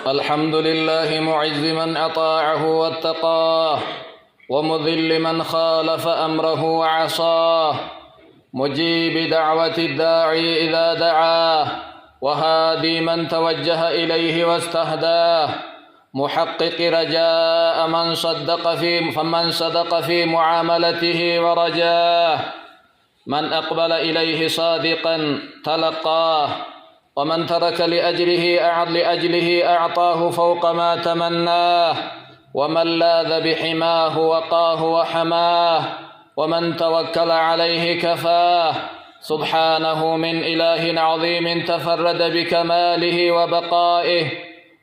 الحمد لله معز من أطاعه واتقاه، ومذل من خالف أمره وعصاه، مجيب دعوة الداعي إذا دعاه، وهادي من توجه إليه واستهداه، محقق رجاء من صدق في معاملته ورجاه، من أقبل إليه صادقا تلقاه، ومن ترك لأجله أعطاه فوق ما تمناه، ومن لاذ بحماه وقاه وحماه، ومن توكل عليه كفاه. سبحانه من إله عظيم تفرد بكماله وبقائه،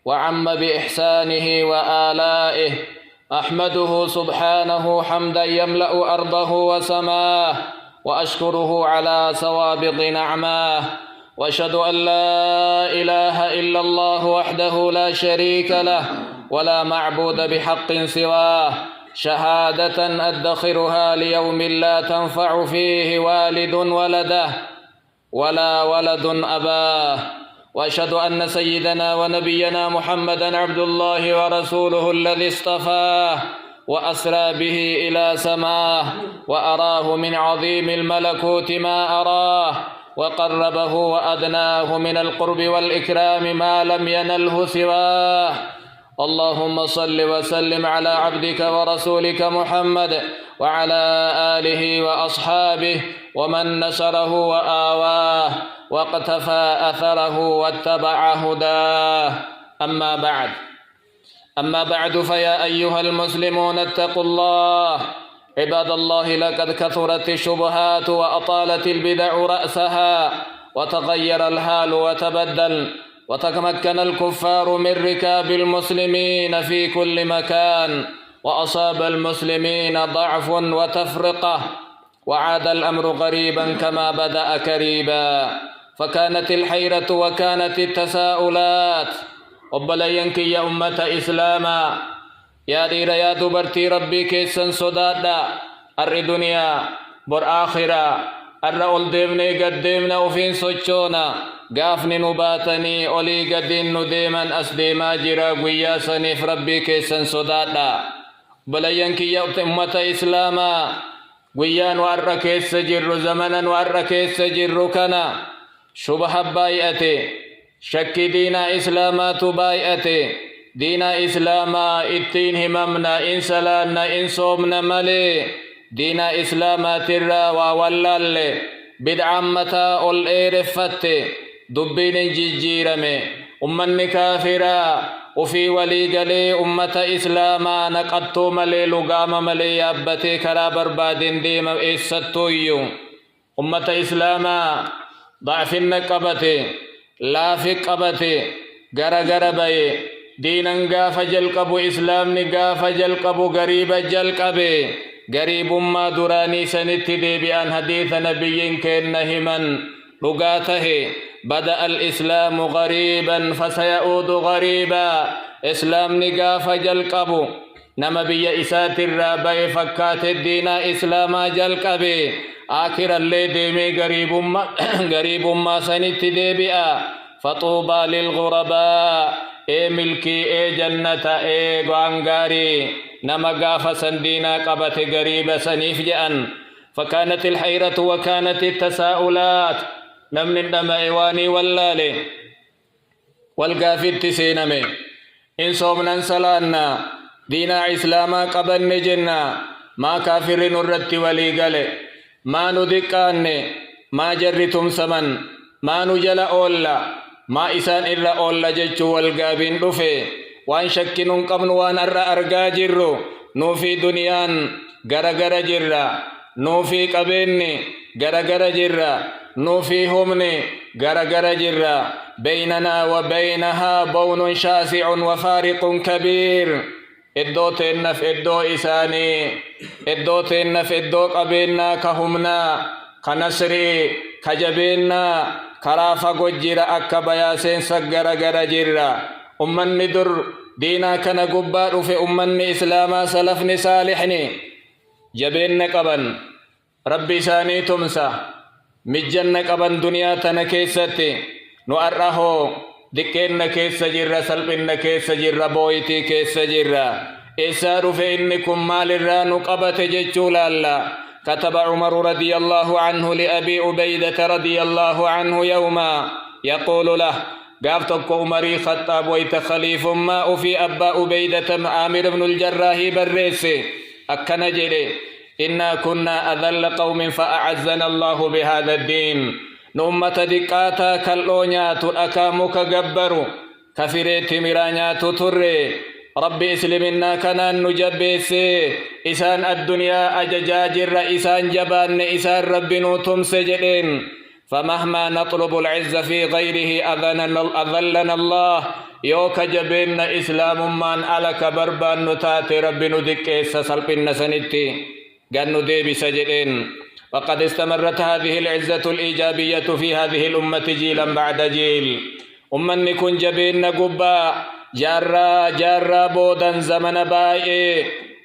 وعم بإحسانه وآلائه. أحمده سبحانه حمدا يملأ أرضه وسماه، وأشكره على سوابغ نعماه، وأشهد أن لا إله إلا الله وحده لا شريك له، ولا معبود بحق سواه، شهادة أدخرها ليوم لا تنفع فيه والد ولده ولا ولد أباه. وأشهد أن سيدنا ونبينا محمدًا عبد الله ورسوله الذي اصطفاه وأسرى به إلى سماه، وأراه من عظيم الملكوت ما أراه، وقربه وأدناه من القرب والإكرام ما لم ينله سواه. اللهم صل وسلم على عبدك ورسولك محمد وعلى آله وأصحابه ومن نصره وآواه واقتفى أثره واتبع هداه. أما بعد فيا أيها المسلمون اتقوا الله عباد الله. لقد كثرت الشبهات وأطالت البدع رأسها، وتغير الحال وتبدل، وتمكن الكفار من ركاب المسلمين في كل مكان، وأصاب المسلمين ضعف وتفرقة، وعاد الأمر غريبا كما بدأ كريبا. فكانت الحيرة وكانت التساؤلات. وبلينك يا أمة إسلاما، يا دير يا دبرتي ربي كيسن صدادا، أر دنيا بر آخرة، أر أول ديمني قد ديمنا وفين سوچونا، قافني نباتني أولي قدين نديما أسديما جرا قياسني في ربي كيسن صدادا. بلينك يا أمة إسلاما، قيان وأر كيس جر زمنا وأر كيس جر كنا، شبه بايئتي شك دينا إسلامات بايئتي، دينا إسلاما اتين هممنا إن سلانا إن صومنا ملي، دينا إسلامات الراوى واللال بدعا متى الإيرفت دبين جيجيرمي أمني كافرا وفي ولي قلي أمة إسلاما نقدتو ملي لقام ملي يابتي كرا برباد ديم إيستويو. أمة إسلاما ضعف النقبتي لا في قبتي غرغر بي دينا غاف جلقبو إسلام نغاف جلقبو غريب جلقبي غريب ما دراني سنت دي بأن حديث نبي كن نهمن لغاته بدأ الإسلام غريبا فسيعود غريبا. إسلام نغاف جلقبو نما بي إسات الرابع فكات الدين إسلاما جلقبي آخر اللي ديمي غريب ما سنت دي بأ. فطوبى للغرباء اي ملكي اي جنة اي غانغاري نما غاف سندينا قبت غريب سنيف جأن. فكانت الحيرة وكانت التساؤلات نمن الدماء ايواني واللالي والغاف التسينمي إن صومنا سلانا دينا إسلاما قبن جنة ما كافر نرد ولي قلي ما ندقاني ما جرتم سمن ما نجل أولا ما إسان إلا أولا جج والقابين رفي وان شكنون قبن وان أرقا جرو نوفي دنيان غرغر جرا نوفي قبيني غرغر جرا نوفي همني غرغر جرا بيننا وبينها بون شاسع وفارق كبير. إدو تنف إدو إساني إدو تنف إدو قبينا كهمنا كنسري كجبينا كرافة قجرة أكبايا سينسا غرغر جرا. أمني در دينا كان قبار في أمني إسلاما سلفني صالحني جبين قبن ربي ساني تمسا مجن قبن دنيا تنكيستي نو أرهو دكين كيس جرة سلبين كيس جرة بويتي كيس جرة إسار فإنكم مال الران قبت ججولا الله كتب عمر رضي الله عنه لأبي عبيدة رضي الله عنه يوما يقول له قافتك عمري خطاب ويت خليف ما في أبا عبيدة عامر بن الجراح بريسي أكن جري إنا كنا أذل قوم فأعزنا الله بهذا الدين نمة دقاتا كالونيات أكامك جبروا كفريت مرانيات تري ربي اسلمنا كنان نجبس إسان الدنيا أججاجر إسان جبان إسان ربي نوتم سجدين فمهما نطلب العز في غيره أذلنا الله يوك جبين إسلام من ألك بربان نتات ربي ندكيس سلبنا سنتي قال ندي بسجدين وقد استمرت هذه العزة الإيجابية في هذه الأمة جيلا بعد جيل أمن كن جبين قبا جارا بودن زمن باي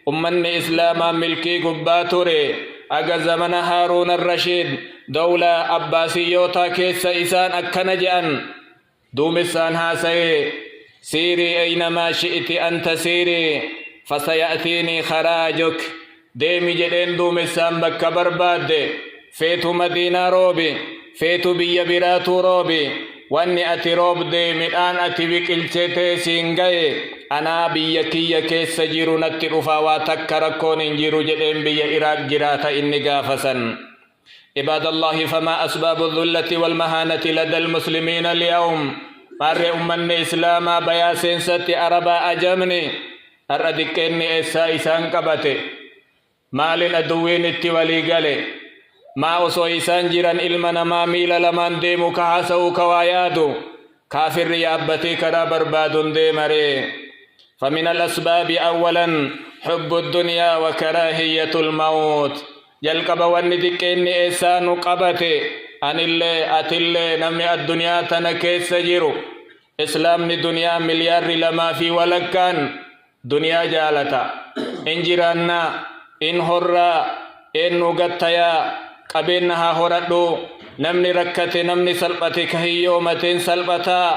أمن إسلاما ملكي قبا تري أجا زمن هارون الرشيد دولة أباسيوتا كيس إسان أكنجأن دومسان هاسي سيري أينما شئت أنت سيري فسيأتيني خراجك ديمي جدين دومسان بك برباد فيتو مدينة روبي فيتو بيا براتو روبي واني أتي روب ديمي الآن أتي بكالتي سينغاي أنا بيا كيا كيس جيرو نتي رفاواتك ركون انجيرو جدين بيا إراك جراتا إني غافسا عباد الله فما أسباب الذلة والمهانة لدى المسلمين اليوم مر أمن إسلاما بياسين ستي أربا أجمني أردك إني إسا إسان قبتي مال أدوين التوالي قلي ما أسو إسان جيران إلمنا ما ميل لمن ديمو كحسو كوايادو كافر ريابتي كرا برباد ديمري فمن الأسباب أولا حب الدنيا وكراهية الموت jalqaba wanni xiqqeenni eessaa nu qabate anillee atillee namni addunyaa tana keessa jiru islaamni duniyaa milyaarri 2 fi walakkaan duniyaa jaalata in jiraannaa in horraa in nu gattayaa qabeenna haa horadhu namni rakkate namni salphate ka hiyyoomateen salphataa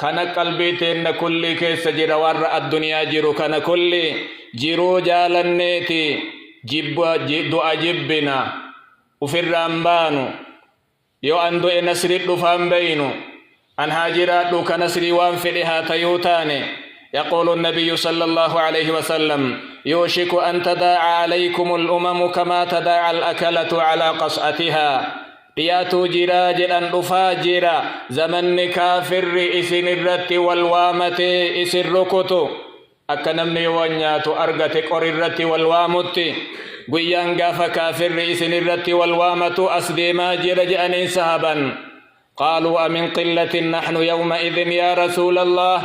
kana qalbiiteenna kulli keessa jira warra addunyaa jiru kana kulli jiruu jaalanneeti du'a jibbina ufirraan baanu yoo an du'e nasri dhufaan baynu an haajiraadhu ka nasrii waan fedhe haa tayuu taane يقول النبي صلى الله عليه وسلم يوشك أن تداعى عليكم الأمم كما تداعى الأكلة على قصعتها رياتو جراج أن أفاجر زمن كافر إسن الرت والوامة إسن ركتو أكنمني وانياتو أرغت قررت والوامت قيان غاف كافر إسن الرت والوامة أسديما جرج أن سهبا قالوا أمن قلة نحن يومئذ يا رسول الله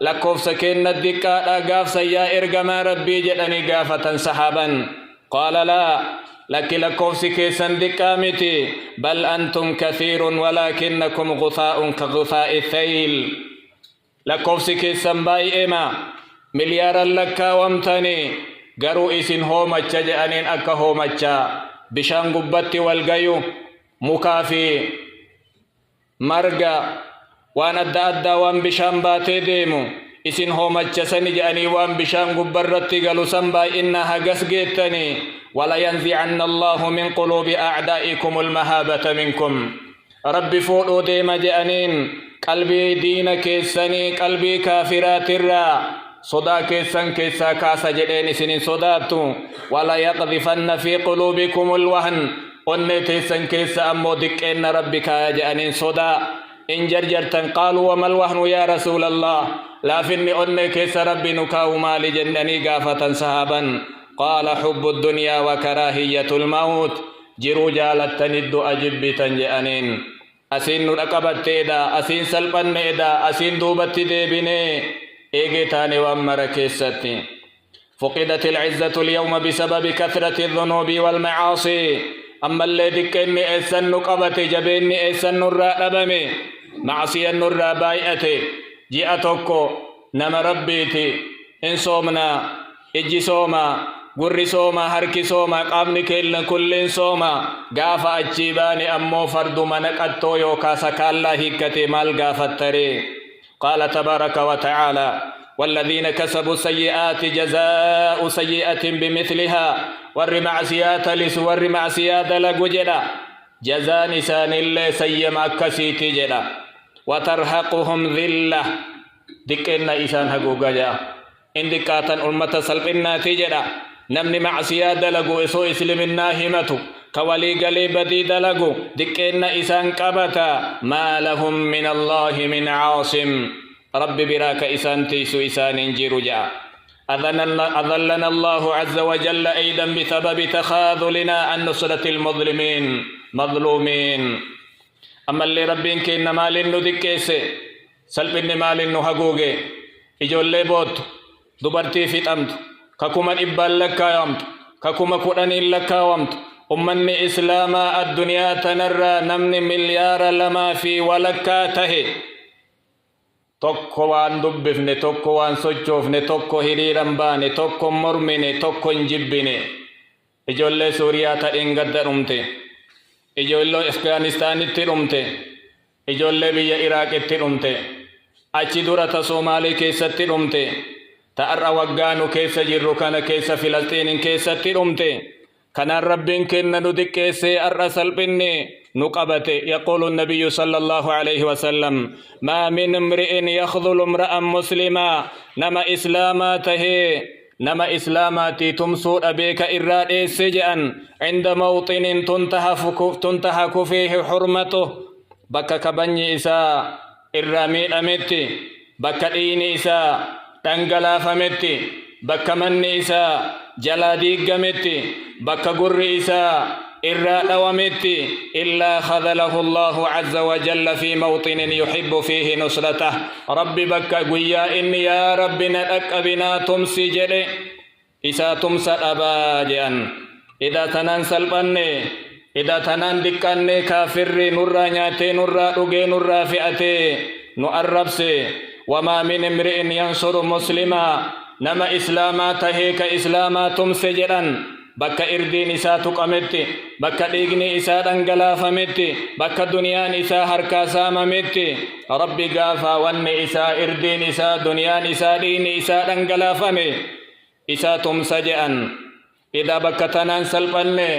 لكوف سكين الدكاء غاف سيا إرغما ربي جدني غافة سحابا قال لا لك لكوف سكيسن دكامتي بل أنتم كثير ولكنكم غثاء كغثاء الثيل لكوف سكيسن باي إما مليارا لكا وامتني غرو إسن هومتش جأنين أكا هومتش بشان قبت والغيو مكافي مرغا وان أدى وان بشان باتي ديمو إسن هومتش سنجأني وان بشان قبرت غلو سنبا إنها قسقيتني ولا ينزعن الله من قلوب أعدائكم المهابة منكم ربي فوقو ديما جأنين قلبي دينك سني قلبي كافرات الرا صدا كيسان كيسا كاسا جدين سنين صداتو ولا يقذفن في قلوبكم الوهن ونتيسان كيسا أمو دكين ربك جأنين صدا إن جرجرتن قالوا وما الوهن يا رسول الله لا فيني أني كيسا ربي نكاو مالي جنني قافة صحابا قال حب الدنيا وكراهية الموت جرو جالتن الدو أجبتن جأنين أسين نرقبت إيدا أسين سلبن إيدا أسين دوبت ديبني إيجتاني وأمر كيستي فقدت العزة اليوم بسبب كثرة الذنوب والمعاصي أما اللي دكني إسن نقبت جبيني إسن الرابمي معصي النرى بايئتي جئتكو نم ربيتي إن صومنا إجي صوما قري صوما هركي صوما قامني كيلن كلين صوما غافا أجيباني أمو فرد منك أتو يوكا سكالا هكتي مال غافا التري قال تبارك وتعالى والذين كسبوا سيئات جزاء سيئة بمثلها والرمعسيات لسور معسيات لقجلا جزاء نسان اللي سيما أكسيتي جلا وترهقهم ذلة دكنا إسان حقوقا جا إن دكاتا أمة سلقنا تجلا نمني معسيات لقو إسو إسلمنا همتو كولي قليب دي دلقو دكنا إسان قبتا ما لهم من الله من عاصم رب براك إسان تيسو إسان انجيرو جا أذلنا الله عز وجل أيضا بسبب تخاذلنا عن نصرة المظلمين مظلومين أما اللي ربين كينا مالين ندكيس سلبين مالين نهقوغي إجو اللي بوت دبرتي في تمت ككما إبال لكا يمت ككما قرآن لكا يمت أمني إسلاما الدنيا تنرى نمني مليار لما في ولكا تهي tokko waan dubbifne tokko waan sochoofne tokko hiriiran baane tokko mormine tokko injibbine ijoollee suuriyaa ta'een gadda dhumte ijoollee afgaanistaanitti dhumte ijoollee biyya iraaqitti dhumte achi dura ta soomaalii keessatti dhumte ta arra waggaanu keessa jirru kana keessa filasxiinin keessatti dhumte kanaan rabbiin kenna nu diqqeessee arra salphinne نقبت يقول النبي صلى الله عليه وسلم ما من امرئ يخذل امرأ مسلما نما إسلاماته نما إسلاماتي تمسود أبيك إراد السجن عند موطن تنتهك فيه حرمته بك كبني إساء إرامي أمتي بك دين إساء تنقلا فمتي بك من إساء جلادي قمتي بك قر إساء إراد ومتي إلا خذله الله عز وجل في موطن يحب فيه نصرته ربي بك قويا إني يا ربنا أكبنا تمسي جري إسا تمسى أباجئا إذا تننسل بني إذا تنن دكاني كافر نرى نياتي نرى رغي نرى فئتي نؤربسي وما من امرئ ينصر مسلما نما إسلاما تهيك إسلاما تمسي جرا bakka irdiin isaa tuqametti bakka dhiigni isaa dhangalaafametti bakka duniyaan isaa harkaa saamametti rabbi gaafa wanni isaa irdiin isaa duniyaan isaa dhiigni isaa dhangalaafame isaa tumsa je'an ida bakka tanaan salphanne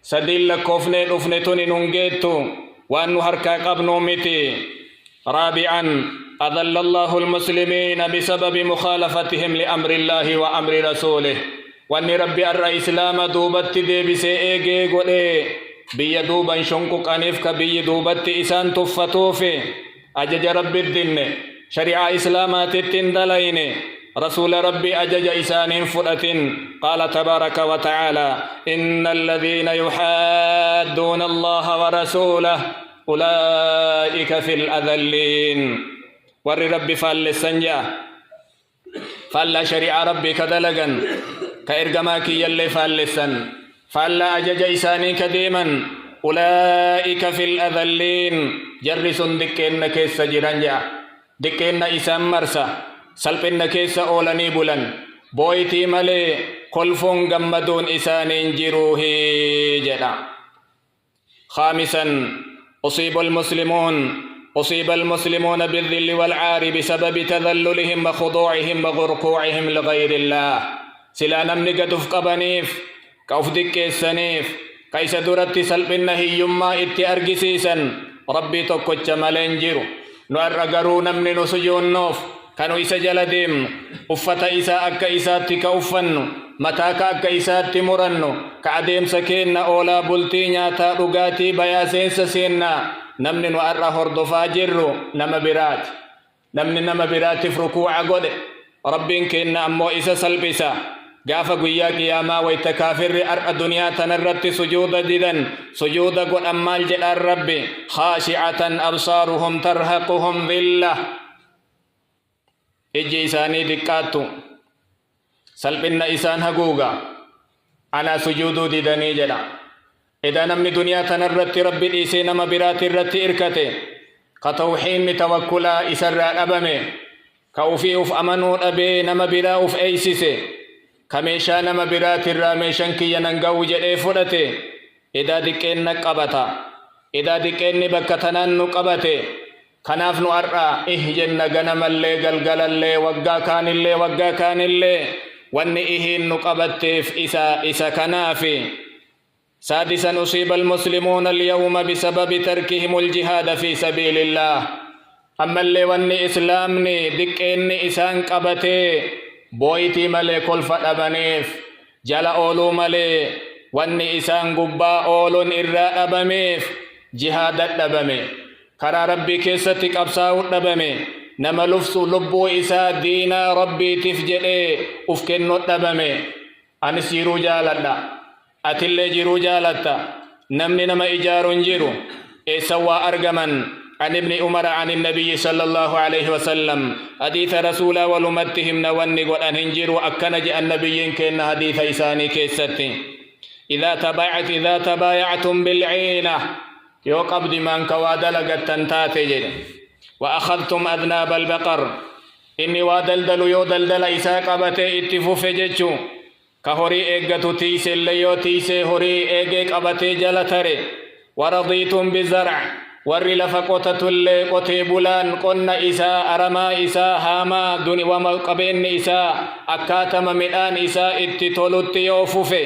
sadiin lakkoofnee dhufne tuni nun geettu waan nu harkaa qabnu miti رابعا أذل الله المسلمين بسبب مخالفتهم لأمر الله وأمر رسوله واني ربي الرأي إسلام دوبت دي بسي ايجي قولي بي دوبا شنقق أنيفك بي دوبت إسان تفتوفي أجج ربي الدين شريعة إسلامات التندلين رسول ربي أجج إسان فرأة قال تبارك وتعالى إن الذين يحادون الله ورسوله أولئك في الأذلين ور ربي فالسنجا فال شريعة ربي كدلغا كإرجماك يلي فالسن فلا أجج إساني كديما أولئك في الأذلين جرس دكين كيس جرانجا دكين إسان مرسا سلبين كيس أولاني بلن بويتي ملي خلفون غمدون إسانين جروه جدا خامسا أصيب المسلمون بالذل والعار بسبب تذللهم وخضوعهم وغرقوعهم لغير الله سلا نمني قدف قبنيف كوف دكيسانيف كيس درت سلبنا هيما اتي أرقسيسا ربي توقج ملنجر نوار نمني نسجون نوف كانوا إسا جلدهم أفتا إسا أكا إساتي كأفن متاكا أكا إساتي مرنو كعديم سكيننا أولا بلتينيا تارغاتي بياسين سسيننا نمني نوار هردفا جرو نما برات فركوع قد ربين كينا أمو إسا سلبسا قافا قويا قياما ويتكافر أرء الدنيا تنرت سجود ديدن سجود قد أمال جلال ربي خاشعة أبصارهم ترهقهم ذلة إجي إساني دكاتو سلبنا إسان حقوقا أنا سجود ديدني جلا إذا نمني دنيا تنرت ربي إيسي نما برات الرت إركته كتوحين توكلا إسر أبمي كوفي أف أمنون أبي نما برا أف أيسيسي كميشا نما برات الراميشان كي يننقو جدي فرته إذا دكين نقبتا إذا دكين بكتنان نقبته kanaaf nu ar'a jenna ganamallee galgalallee waggaa kaanillee wanni ihiin nu qabatteef isa kanaafi. سادسا أصيب المسلمون اليوم بسبب تركهم الجهاد في سبيل الله. أما اللي واني إسلامني دك إني إسان قبتي بويتي ملي كل فتبنيف جل أولو ملي واني إسان قبا أولون إراء أبميف جهادت أبمي كرا ربي كيستك أبساوت أبمي نما لفسو لبو إسا دينا ربي تفجئي أفكنوت أبمي أنسيرو جالتا أتلي جيرو جالتا نمني نما إجار جيرو إسوا أرقمن عن ابن عمر عن النبي صلى الله عليه وسلم حديث رسول ولمتهم نوني قل أن هنجروا أكنج النبي كن حديث إساني كيستي إذا تبايعتم بالعينة يو قبض من كوادل قد تنتاتي وأخذتم أذناب البقر إني وادلدل يو دلدل إساق أبتي اتفوف ججو كهوري إيقتو تيسي الليو تيسي هوري إيقك أبتي جلتري ورضيتم بالزرع warri lafa qotatullee qotee bulaan qonna isaa aramaa isaa haamaa duni wama qabeenni isaa akkaatama midhaan isaa itti tolutti yoo fufe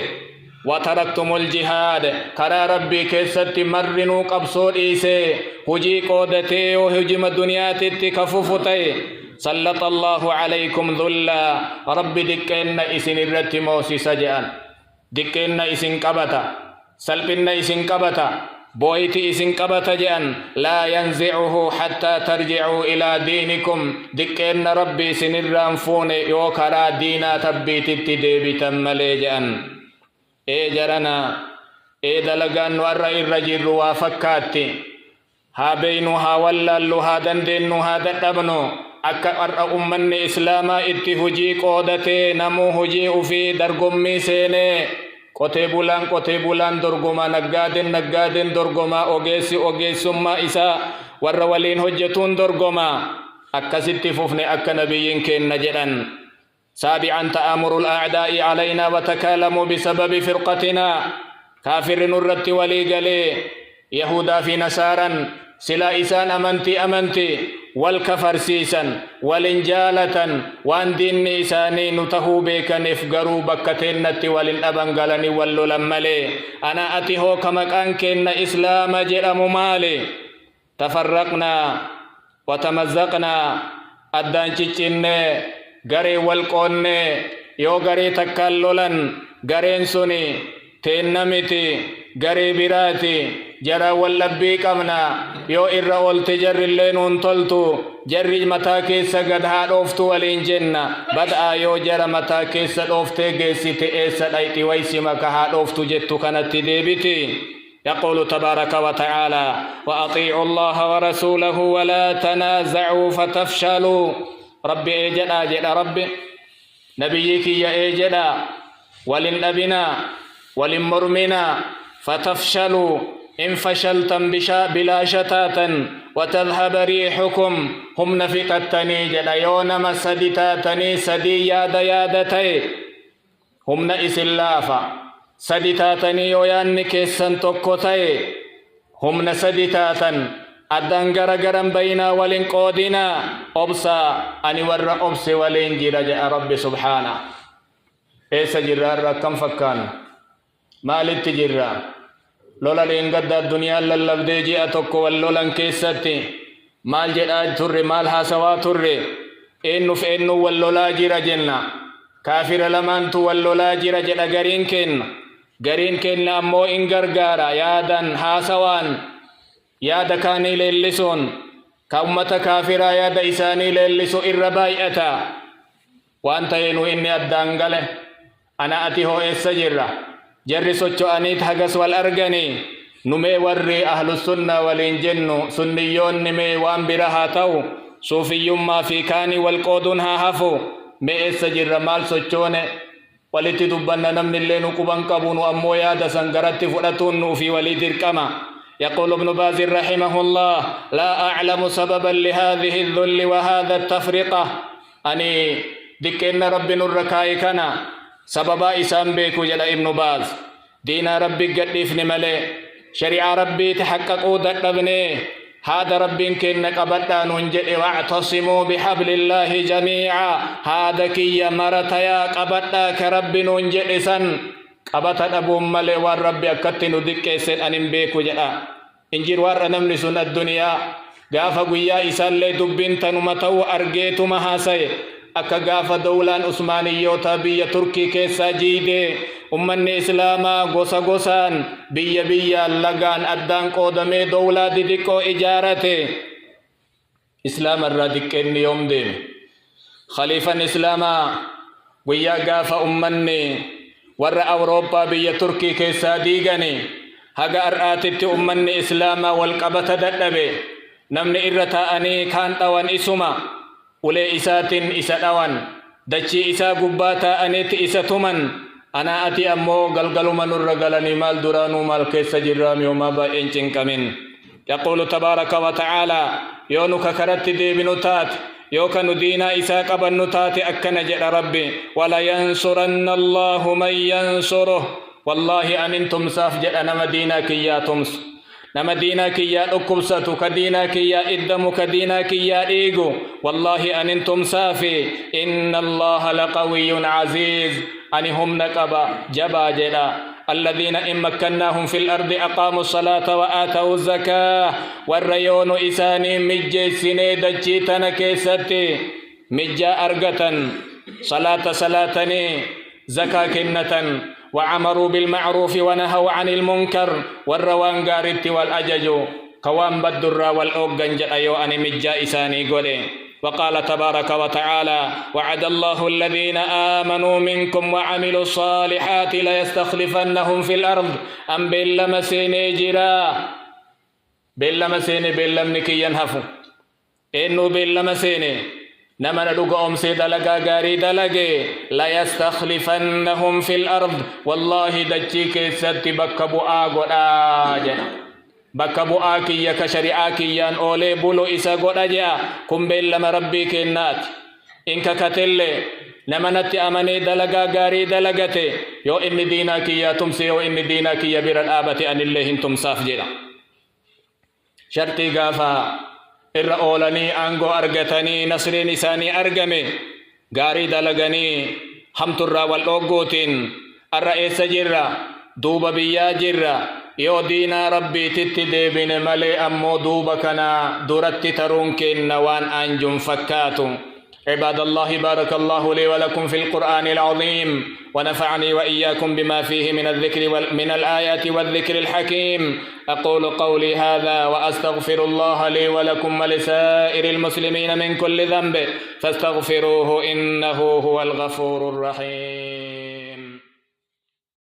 wataraktumul jihaad karaa rabbii keessatti marrinuu qabsoo dhiisee hujii qoodatee yoo hujima duniyaatitti kafufu ta'e سلط الله عليكم ذلا ربي دكنا إسن الرت موسى جان دكنا إسن قبتا سلبنا إسن قبتا بويتي إسن قبتا جان لا ينزعه حتى ترجعوا إلى دينكم دكنا ربي سن الرانفون يوكرا دينا تبيت التدبي تملي جان جرنا دلغان ورى الرجل وفكاتي ها بينها ولا لها دندنها دتبنو akka ar'a ummanni islaamaa itti hujii qoodatee namuu hujii ufii dargommii seenee qotee bulaan dorgomaa naggaadeen dorgomaa ogeessi ogeessummaa isaa warra waliin hojjetuun dorgomaa akkasitti fufne akka nabiyyiin keenna jedhan سابعا تآمر الأعداء علينا وتكالموا بسبب فرقتنا كافر نرت ولي قلي يهودا في نسارا سلا إسان أمنتي والكفر سيسا والإنجالة وان دين إساني نتهو بيكا نفقروا بكتين نتي والإنأبنغلني واللولمالي أنا أتيهو كمكان كين إسلام جرم مالي تفرقنا وتمزقنا أدان چچنة غري والقونة يو غري تكاللولن غرين سوني تنمتي غري براتي جرى واللبي قمنا يو إرّا تجر اللين انطلتو جرّي متاكي سقد هاد اوفتو ولين جنة بدأ يو جرى متاكي سد اوفتي جيسي تئيسد ايتي ويسي مكا هاد اوفتو جتو كانت تديبتي يقول تبارك وتعالى وأطيعوا الله ورسوله ولا تنازعوا فتفشلوا ربي ايجدا جدا ربي نبيك يا ايجدا وللنبنا وللمرمنا فتفشلوا إن فشلتم بلا شتاتا وتذهب ريحكم هم نفقتني جليون مسدتاتني سدي يادتي هم نئس اللافة سدتاتني يويان كيسان تكوتي هم نسدتاتا أدن غرغرم بينا ولين قودنا أبسا أني ور أبسي ولين جرجع رب سبحانه إيسا جرار كم فكان مالت جرار لولا لينقد الدنيا للبدي جاءتك واللولن كيستي مال جدا تري مال هاسوا تري إنه واللولا جرى جنة كافر لمن تو واللولا جرى جدا غرين كن أمو إنغرغارا يادن هاسوان ياد كاني للسون كأمة كافرة ياد إساني للسو إربايئتا وأنت ينو إني الدانغالي أنا أتيهو إسجرة جرّي سوچو أنيت حقس والأرغني نمي ورّي أهل السنة والإنجن سنيون نمي وانبرها تو صوفي ما في كاني والقودون ها هفو مي إسجر مال سوچوني ولتي دبنا نمن اللي نقبان قبون وأمو يادا سنقرت فرطون في وليد الكما يقول ابن باز رحمه الله لا أعلم سببا لهذه الذل وهذا التفرقة أني دكين رب الركاي كنا سببا إسان بيكو جل ابن باز دين ربي قدف نملي شريع ربي تحققوا دقبني هذا ربين كنك أبدا ننجد واعتصموا بحبل الله جميعا هذا كي مرتيا أبدا كرب ننجد سن أبدا أبو ملي والرب أكتن ذكي سن أنم بيكو جاء إنجير وارنم لسن الدنيا غافا قويا إسان لي دبين تنمتو أرقيت مهاسي أكا غافا دولان عثمانيوتا بيا تركي كيسا جيدي أمني إسلاما غوسا غوسان بيا بيا لغان أدان قودمي دولا ديكو إجارتي إسلام الرادك إني يوم دي خليفة إسلاما ويا غافا أمني ور أوروبا بيا تركي كيسا ديغاني هغا أرآتت أمني إسلاما والقبة ددبي نمني إرتا أني كان توان إسما ولي إساتين إسا توان دچي إسا قباتا أنيت إسا تمن أنا أتي أمو قلقل من الرقلني مال درانو مال كيس جرامي وما بإنشن كمين يقول تبارك وتعالى يونك كرت دي بنتات يوكا ندينا إسا قبل نتات أكنا جل ربي ولا ينصرن الله من ينصره والله أن انتم ساف جل أنا مدينة كيا تمس نما دينا كيا أكبسة كدينا كيا إدم كدينا كيا إيغو والله أن انتم سافي إن الله لقوي عزيز أنهم نقبا جبا جلا الذين إن مكناهم في الأرض أقاموا الصلاة وآتوا الزكاة والريون إساني مجي سنيد جيتنا كيستي مجا أرغة صلاتني زكاة كنة وعمروا بالمعروف ونهوا عن المنكر والروان غارت والأجج قوام بدر والأوغنج أيو أن مجا إساني قولي وقال تبارك وتعالى وعد الله الذين آمنوا منكم وعملوا الصالحات ليستخلفنهم في الأرض أم باللمسين جرا باللمسين باللمنكي ينهفوا إنه باللمسين نمنا دوغا أمسي دلقا غاري دلقي لا يستخلفنهم في الأرض والله دجيك ستي بكبو آغو آجنا بكبو آكي يكشري آكي يان أولي بولو إسا غو آجا كمبيل لما ربي كنات إنك كتلي نمنت أمني دلقا غاري دلقتي يو إني ديناكي يا تمسي يو إني ديناكي يا بير الآبة أن الله انتم صاف جنا شرطي غافا irra oolanii aangoo argatanii nasriin isaanii argame gaarii dalaganii hamturraa wal dhoggootiin arra eessa jirra duuba biyyaa jirra yoo diinaa rabbiititti deebine malee ammoo duuba kana duratti taruun kenna waan aanjum fakkaatu عباد الله بارك الله لي ولكم في القرآن العظيم ونفعني وإياكم بما فيه من الآيات والذكر الحكيم أقول قولي هذا وأستغفر الله لي ولكم ولسائر المسلمين من كل ذنب فاستغفروه إنه هو الغفور الرحيم